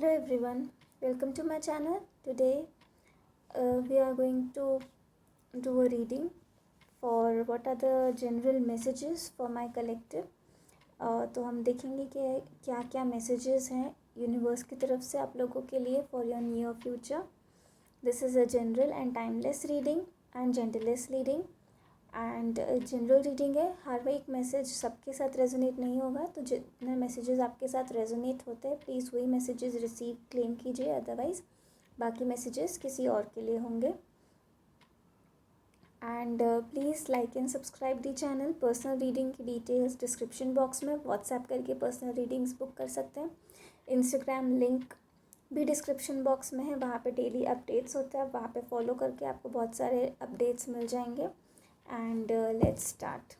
Hello everyone, welcome to my channel. Today we are going to do a reading for what are the general messages for my collective. तो हम देखेंगे कि क्या क्या messages हैं universe की तरफ से आप लोगों के लिए for your near future. This is a general and timeless reading and genderless reading and general reading है. हर एक मैसेज सबके साथ रेजोनेट नहीं होगा, तो जितने मैसेजेस आपके साथ रेजोनेट होते हैं प्लीज़ वही मैसेजेस रिसीव क्लेम कीजिए, अदरवाइज़ बाकी मैसेजेस किसी और के लिए होंगे. And please like and subscribe the channel. Personal reading की डिटेल्स डिस्क्रिप्शन बॉक्स में व्हाट्सएप करके पर्सनल रीडिंग्स बुक कर सकते हैं. इंस्टाग्राम लिंक भी डिस्क्रिप्शन बॉक्स में है, वहाँ पे डेली अपडेट्स होते हैं, वहाँ पे फॉलो करके आपको बहुत सारे अपडेट्स मिल जाएंगे. And let's start.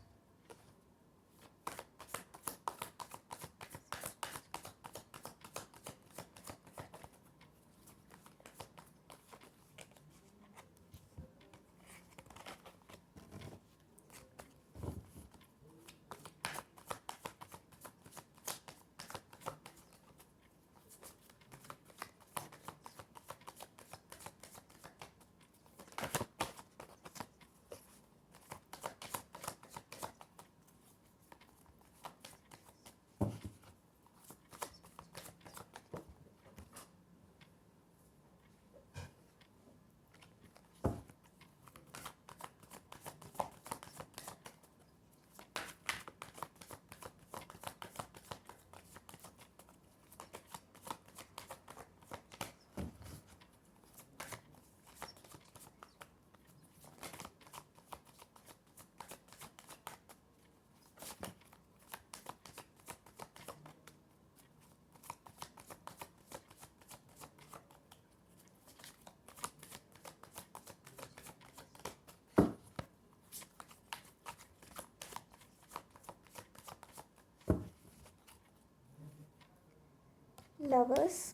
Lovers,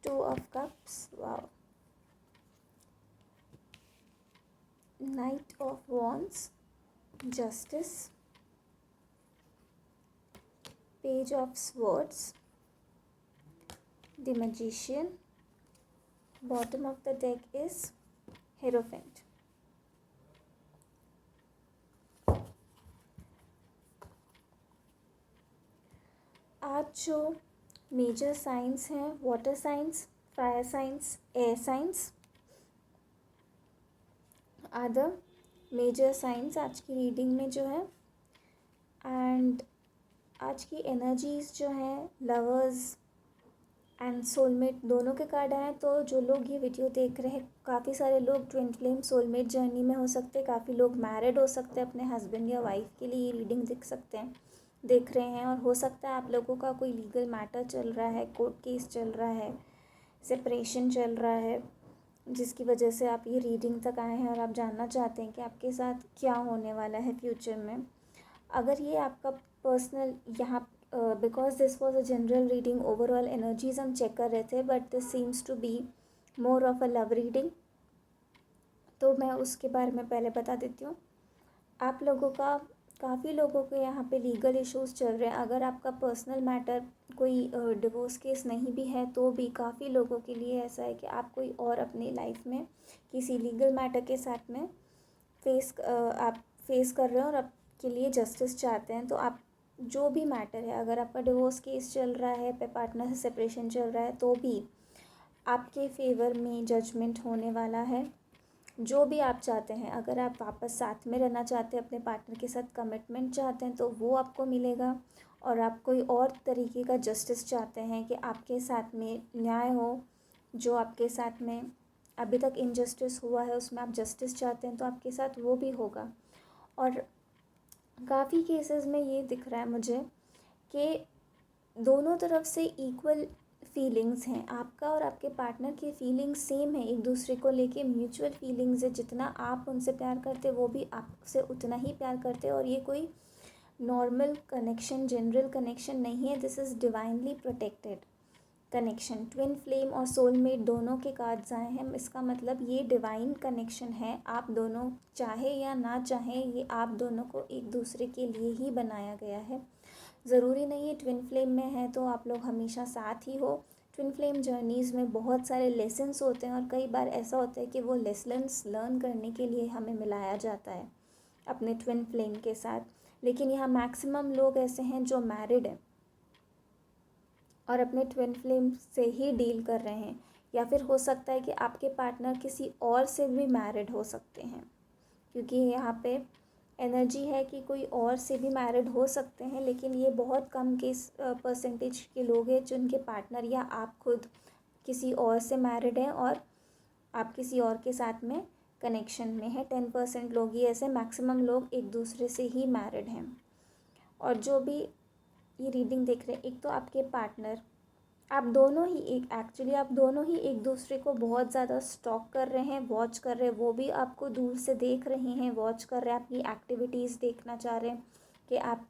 Two of Cups, wow. Knight of Wands, Justice, Page of Swords, the Magician. Bottom of the deck is Hierophant. आज जो मेजर साइंस हैं water signs, fire signs, air signs are the major signs आज की reading में जो है. And आज की एनर्जीज जो हैं लवर्स एंड सोलमेट दोनों के कार्ड आए. तो जो लोग ये वीडियो देख रहे हैं, काफ़ी सारे लोग ट्विन फ्लेम सोलमेट जर्नी में हो सकते हैं, काफ़ी लोग मैरिड हो सकते हैं, अपने हस्बैंड या वाइफ के लिए ये रीडिंग देख रहे हैं. और हो सकता है आप लोगों का कोई लीगल मैटर चल रहा है, कोर्ट केस चल रहा है, सेपरेशन चल रहा है, जिसकी वजह से आप ये रीडिंग तक आए हैं और आप जानना चाहते हैं कि आपके साथ क्या होने वाला है फ्यूचर में. अगर ये आपका पर्सनल यहाँ because this was a general reading, overall energies हम चेक कर रहे थे, but this seems to be more of a love reading. तो मैं उसके बारे में पहले बता देती हूँ. आप लोगों का काफ़ी लोगों के यहाँ पे लीगल इश्यूज़ चल रहे हैं. अगर आपका पर्सनल मैटर कोई डिवोर्स केस नहीं भी है तो भी काफ़ी लोगों के लिए ऐसा है कि आप कोई और अपनी लाइफ में किसी लीगल मैटर के साथ में आप फेस कर रहे हो और आपके लिए जस्टिस चाहते हैं. तो आप जो भी मैटर है, अगर आपका डिवोर्स केस चल रहा है, पार्टनर से सेपरेशन चल रहा है, तो भी आपके फेवर में जजमेंट होने वाला है. जो भी आप चाहते हैं, अगर आप वापस साथ में रहना चाहते हैं, अपने पार्टनर के साथ कमिटमेंट चाहते हैं, तो वो आपको मिलेगा. और आप कोई और तरीके का जस्टिस चाहते हैं कि आपके साथ में न्याय हो, जो आपके साथ में अभी तक इनजस्टिस हुआ है उसमें आप जस्टिस चाहते हैं, तो आपके साथ वो भी होगा. और काफ़ी केसेस में ये दिख रहा है मुझे कि दोनों तरफ से इक्वल फीलिंग्स हैं. आपका और आपके पार्टनर की फीलिंग्स सेम है, एक दूसरे को लेके म्यूचुअल फीलिंग्स है. जितना आप उनसे प्यार करते वो भी आपसे उतना ही प्यार करते. और ये कोई नॉर्मल कनेक्शन, जनरल कनेक्शन नहीं है. This is divinely protected connection. Twin flame और सोलमेट दोनों के कार्ड्स आए हैं. इसका मतलब ये डिवाइन कनेक्शन है. आप दोनों चाहे या ना चाहें, ये आप दोनों को एक दूसरे के लिए ही बनाया गया है. ज़रूरी नहीं है ट्विन फ्लेम में है तो आप लोग हमेशा साथ ही हो। ट्विन फ्लेम जर्नीज़ में बहुत सारे लेसन्स होते हैं और कई बार ऐसा होता है कि वो लेसन्स लर्न करने के लिए हमें मिलाया जाता है अपने ट्विन फ्लेम के साथ। लेकिन यहाँ मैक्सिमम लोग ऐसे हैं जो मैरिड हैं और अपने ट्विन फ्लेम से ही डील कर रहे हैं, या फिर हो सकता है कि आपके पार्टनर किसी और से भी मैरिड हो सकते हैं, क्योंकि यहाँ पे एनर्जी है कि कोई और से भी मैरिड हो सकते हैं। लेकिन ये बहुत कम केस परसेंटेज के लोग हैं जिनके पार्टनर या आप खुद किसी और से मैरिड हैं और आप किसी और के साथ में कनेक्शन में है। 10% लोग ही ऐसे, मैक्सिमम लोग एक दूसरे से ही मैरिड हैं। और जो भी ये रीडिंग देख रहे हैं, एक तो आपके पार्टनर, आप दोनों ही आप दोनों ही एक दूसरे को बहुत ज़्यादा स्टॉक कर रहे हैं, वॉच कर रहे हैं। वो भी आपको दूर से देख रहे हैं, वॉच कर रहे हैं, आपकी एक्टिविटीज़ देखना चाह रहे हैं कि आप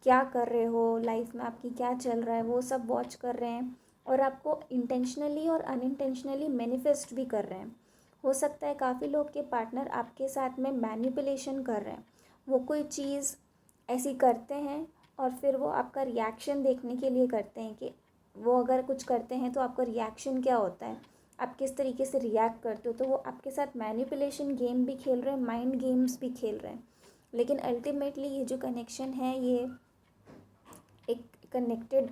क्या कर रहे हो, लाइफ में आपकी क्या चल रहा है, वो सब वॉच कर रहे हैं। और आपको इंटेंशनली और अनइंटेंशनली मैनिफेस्ट भी कर रहे हैं। हो सकता है काफ़ी लोग के पार्टनर आपके साथ में मैनिपुलेशन कर रहे हैं। वो कोई चीज़ ऐसी करते हैं और फिर वो आपका रिएक्शन देखने के लिए करते हैं कि वो अगर कुछ करते हैं तो आपका रिएक्शन क्या होता है, आप किस तरीके से रिएक्ट करते हो। तो वो आपके साथ मैनिपुलेशन गेम भी खेल रहे हैं, माइंड गेम्स भी खेल रहे हैं। लेकिन अल्टीमेटली ये जो कनेक्शन है ये एक कनेक्टेड,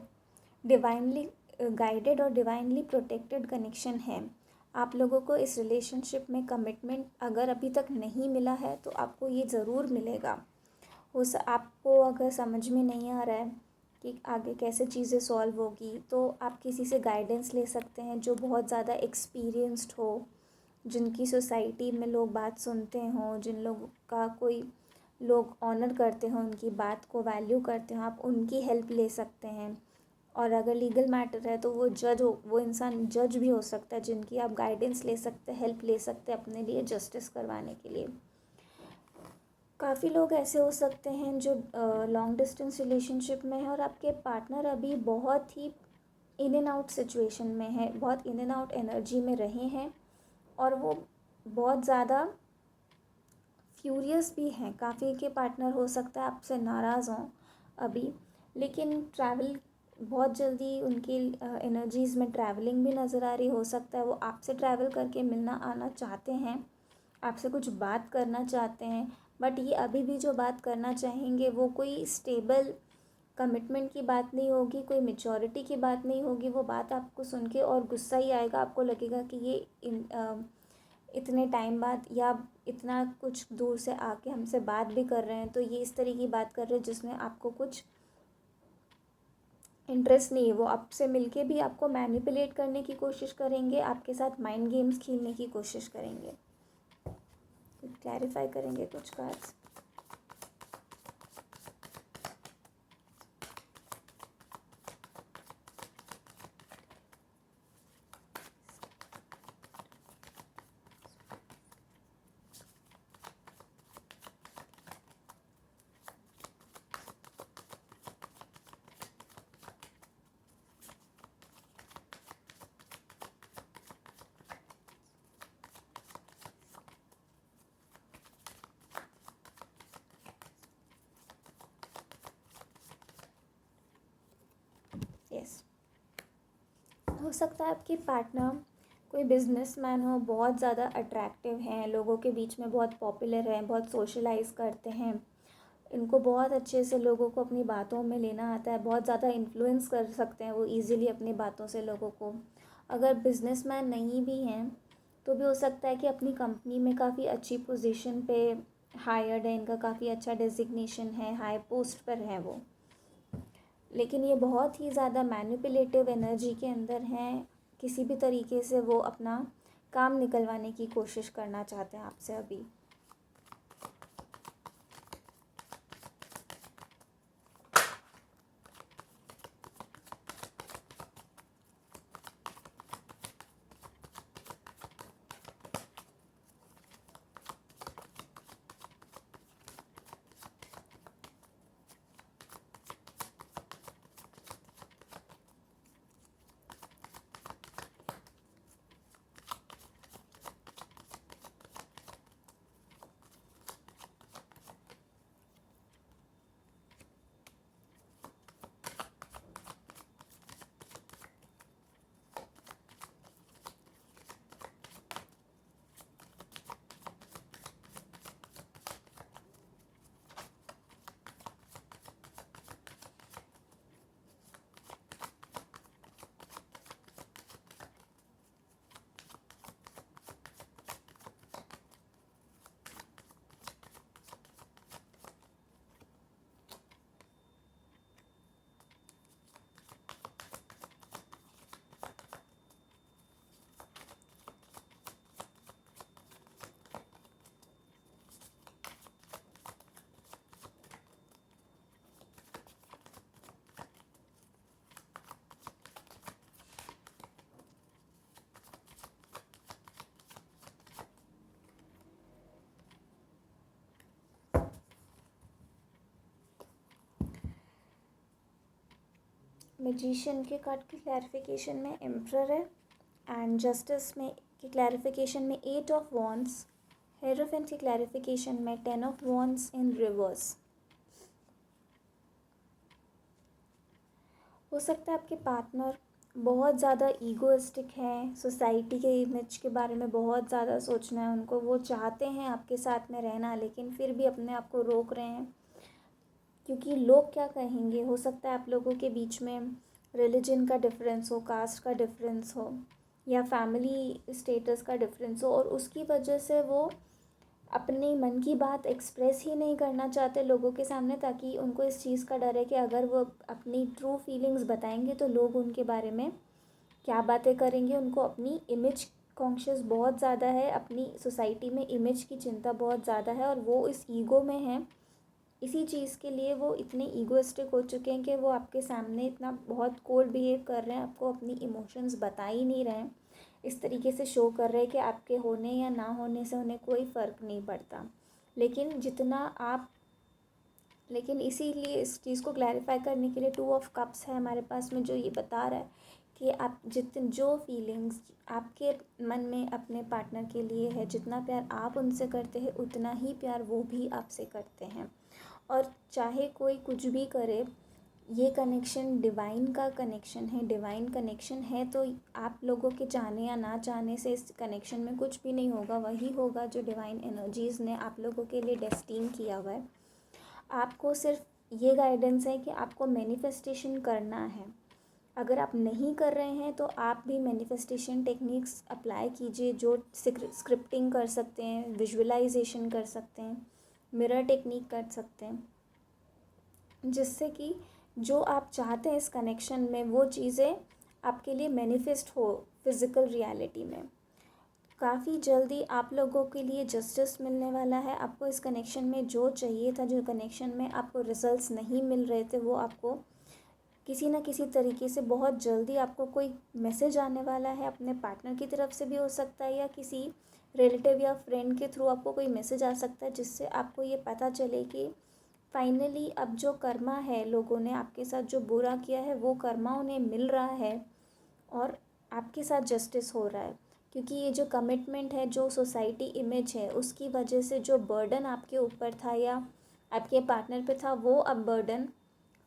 डिवाइनली गाइडेड और डिवाइनली प्रोटेक्टेड कनेक्शन है। आप लोगों को इस रिलेशनशिप में कमिटमेंट अगर अभी तक नहीं मिला है तो आपको ये ज़रूर मिलेगा। आपको अगर समझ में नहीं आ रहा है कि आगे कैसे चीज़ें सॉल्व होगी तो आप किसी से गाइडेंस ले सकते हैं जो बहुत ज़्यादा एक्सपीरियंस्ड हो, जिनकी सोसाइटी में लोग बात सुनते हों, जिन लोग का कोई लोग ऑनर करते हों, उनकी बात को वैल्यू करते हों, आप उनकी हेल्प ले सकते हैं। और अगर लीगल मैटर है तो वो इंसान जज भी हो सकता है जिनकी आप गाइडेंस ले सकते हैं, हेल्प ले सकते हैं अपने लिए जस्टिस करवाने के लिए। काफ़ी लोग ऐसे हो सकते हैं जो लॉन्ग डिस्टेंस रिलेशनशिप में है और आपके पार्टनर अभी बहुत ही इन एंड आउट सिचुएशन में है, बहुत इन एंड आउट एनर्जी में रहे हैं और वो बहुत ज़्यादा फ्यूरियस भी हैं। काफ़ी के पार्टनर हो सकता है आपसे नाराज़ हों अभी, लेकिन ट्रैवल बहुत जल्दी उनकी एनर्जीज़ में ट्रैवलिंग भी नज़र आ रही। हो सकता है वो आपसे ट्रैवल करके मिलना आना चाहते हैं, आपसे कुछ बात करना चाहते हैं। बट ये अभी भी जो बात करना चाहेंगे वो कोई स्टेबल कमिटमेंट की बात नहीं होगी, कोई मैच्योरिटी की बात नहीं होगी। वो बात आपको सुन के और गुस्सा ही आएगा, आपको लगेगा कि ये इतने टाइम बाद या इतना कुछ दूर से आके हमसे बात भी कर रहे हैं तो ये इस तरह की बात कर रहे हैं जिसमें आपको कुछ इंटरेस्ट नहीं है। वो आपसे मिलके भी आपको मैनिपुलेट करने की कोशिश करेंगे, आपके साथ माइंड गेम्स खेलने की कोशिश करेंगे। क्लैरिफाई करेंगे कुछ कार्ड्स। यस, हो सकता है आपके पार्टनर कोई बिजनेसमैन हो, बहुत ज़्यादा अट्रैक्टिव हैं, लोगों के बीच में बहुत पॉपुलर हैं, बहुत सोशलाइज करते हैं, इनको बहुत अच्छे से लोगों को अपनी बातों में लेना आता है, बहुत ज़्यादा इन्फ्लुएंस कर सकते हैं वो इजीली अपनी बातों से लोगों को। अगर बिजनेसमैन नहीं भी हैं तो भी हो सकता है कि अपनी कंपनी में काफ़ी अच्छी पोजीशन पे हायर्ड है, इनका काफ़ी अच्छा डेजिग्नेशन है, हाई पोस्ट पर है वो। लेकिन ये बहुत ही ज़्यादा मैनिपुलेटिव एनर्जी के अंदर हैं, किसी भी तरीके से वो अपना काम निकलवाने की कोशिश करना चाहते हैं आपसे अभी। मैजिशियन के कार्ड की क्लैरिफिकेशन में एम्परर है एंड जस्टिस में की क्लैरिफिकेशन में 8 ऑफ वॉन्ड्स, हेरोफेंट की क्लैरिफिकेशन में 10 ऑफ वॉन्ड्स इन रिवर्स। हो सकता है आपके पार्टनर बहुत ज़्यादा ईगोइस्टिक हैं, सोसाइटी के इमेज के बारे में बहुत ज़्यादा सोचना है उनको, वो चाहते हैं आपके साथ में रहना लेकिन फिर भी अपने आप को रोक रहे हैं क्योंकि लोग क्या कहेंगे। हो सकता है आप लोगों के बीच में रिलीजन का डिफरेंस हो, कास्ट का डिफरेंस हो या फैमिली स्टेटस का डिफरेंस हो और उसकी वजह से वो अपनी मन की बात एक्सप्रेस ही नहीं करना चाहते लोगों के सामने, ताकि उनको इस चीज़ का डर है कि अगर वो अपनी ट्रू फीलिंग्स बताएंगे तो लोग उनके बारे में क्या बातें करेंगे। उनको अपनी इमेज कॉन्शियस बहुत ज़्यादा है, अपनी सोसाइटी में इमेज की चिंता बहुत ज़्यादा है और वो इस ईगो में हैं। इसी चीज़ के लिए वो इतने ईगोइस्टिक हो चुके हैं कि वो आपके सामने इतना बहुत कोल्ड बिहेव कर रहे हैं, आपको अपनी इमोशंस बता ही नहीं रहे हैं, इस तरीके से शो कर रहे हैं कि आपके होने या ना होने से उन्हें कोई फ़र्क नहीं पड़ता। लेकिन इसीलिए इस चीज़ को क्लैरिफाई करने के लिए 2 ऑफ कप्स है हमारे पास में, जो ये बता रहा है कि आप जो फीलिंग्स आपके मन में अपने पार्टनर के लिए है, जितना प्यार आप उनसे करते हैं उतना ही प्यार वो भी आपसे करते हैं। और चाहे कोई कुछ भी करे, ये कनेक्शन डिवाइन का कनेक्शन है, डिवाइन कनेक्शन है तो आप लोगों के चाहने या ना चाहने से इस कनेक्शन में कुछ भी नहीं होगा, वही होगा जो डिवाइन एनर्जीज़ ने आप लोगों के लिए डेस्टिन किया हुआ है। आपको सिर्फ ये गाइडेंस है कि आपको मैनिफेस्टेशन करना है। अगर आप नहीं कर रहे हैं तो आप भी मैनिफेस्टेशन टेक्निक्स अप्लाई कीजिए, जो स्क्रिप्टिंग कर सकते हैं, विजुअलाइजेशन कर सकते हैं, मिरर टेक्निक कर सकते हैं, जिससे कि जो आप चाहते हैं इस कनेक्शन में वो चीज़ें आपके लिए मैनिफेस्ट हो फिज़िकल रियलिटी में। काफ़ी जल्दी आप लोगों के लिए जस्टिस मिलने वाला है। आपको इस कनेक्शन में जो चाहिए था, जो कनेक्शन में आपको रिजल्ट्स नहीं मिल रहे थे, वो आपको किसी न किसी तरीके से बहुत जल्दी आपको कोई मैसेज आने वाला है। अपने पार्टनर की तरफ से भी हो सकता है या किसी रिलेटिव या फ्रेंड के थ्रू आपको कोई मैसेज आ सकता है, जिससे आपको ये पता चले कि फाइनली अब जो कर्मा है, लोगों ने आपके साथ जो बुरा किया है वो कर्मा उन्हें मिल रहा है और आपके साथ जस्टिस हो रहा है। क्योंकि ये जो कमिटमेंट है, जो सोसाइटी इमेज है, उसकी वजह से जो बर्डन आपके ऊपर था या आपके पार्टनर पे था, वो अब बर्डन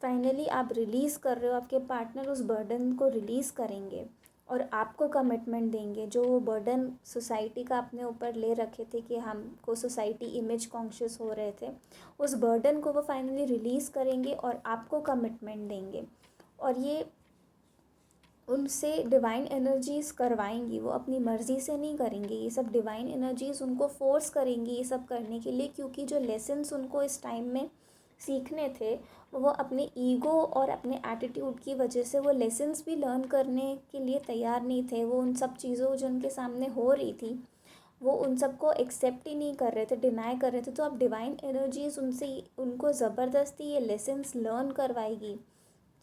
फाइनली आप रिलीज़ कर रहे हो। आपके पार्टनर उस बर्डन को रिलीज़ करेंगे और आपको कमिटमेंट देंगे। जो वो बर्डन सोसाइटी का अपने ऊपर ले रखे थे कि हमको सोसाइटी इमेज कॉन्शियस हो रहे थे, उस बर्डन को वो फाइनली रिलीज़ करेंगे और आपको कमिटमेंट देंगे। और ये उनसे डिवाइन एनर्जीज़ करवाएंगी, वो अपनी मर्ज़ी से नहीं करेंगे ये सब। डिवाइन एनर्जीज़ उनको फोर्स करेंगी ये सब करने के लिए, क्योंकि जो लेसन्स उनको इस टाइम में सीखने थे, वो अपने ईगो और अपने एटीट्यूड की वजह से वो लेसन्स भी लर्न करने के लिए तैयार नहीं थे। वो उन सब चीज़ों जो उनके सामने हो रही थी, वो उन सबको एक्सेप्ट ही नहीं कर रहे थे, डिनाई कर रहे थे। तो अब डिवाइन एनर्जीज़ उनको ज़बरदस्ती ये लेसन्स लर्न करवाएगी,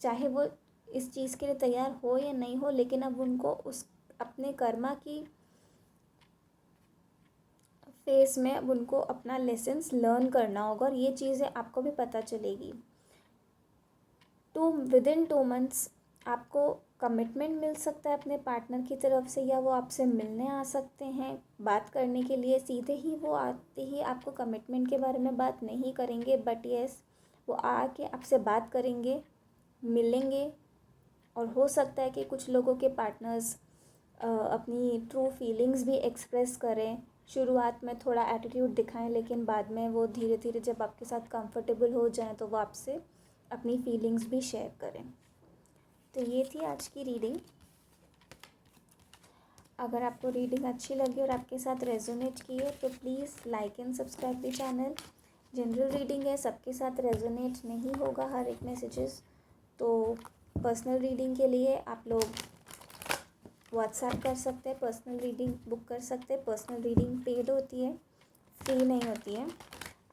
चाहे वो इस चीज़ के लिए तैयार हो या नहीं हो। लेकिन अब उनको उस अपने कर्मा की फेस में अब उनको अपना लेसन्स लर्न करना होगा और ये चीज़ें आपको भी पता चलेगी। विदिन 2 मंथ्स आपको कमिटमेंट मिल सकता है अपने पार्टनर की तरफ से, या वो आपसे मिलने आ सकते हैं बात करने के लिए। सीधे ही वो आते ही आपको कमिटमेंट के बारे में बात नहीं करेंगे, बट येस वो आके आपसे बात करेंगे, मिलेंगे। और हो सकता है कि कुछ लोगों के पार्टनर्स अपनी ट्रू फीलिंग्स भी एक्सप्रेस करें। शुरुआत में थोड़ा एटीट्यूड दिखाएं, लेकिन बाद में वो धीरे धीरे जब आपके साथ कंफर्टेबल हो जाएं तो वो आपसे अपनी फीलिंग्स भी शेयर करें। तो ये थी आज की रीडिंग। अगर आपको रीडिंग अच्छी लगी और आपके साथ रेजोनेट की है तो please like and subscribe the channel. General reading है, सबके साथ रेजोनेट नहीं होगा हर एक मैसेजेस। तो पर्सनल रीडिंग के लिए आप लोग व्हाट्सएप कर सकते हैं, पर्सनल रीडिंग बुक कर सकते हैं। पर्सनल रीडिंग पेड होती है, फ्री नहीं होती है।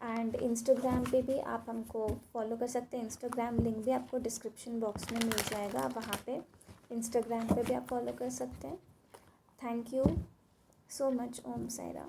एंड इंस्टाग्राम पे भी आप हमको फॉलो कर सकते हैं। इंस्टाग्राम लिंक भी आपको डिस्क्रिप्शन बॉक्स में मिल जाएगा, वहाँ पे इंस्टाग्राम पे भी आप फॉलो कर सकते हैं। Thank you so much. Om Sai Ram.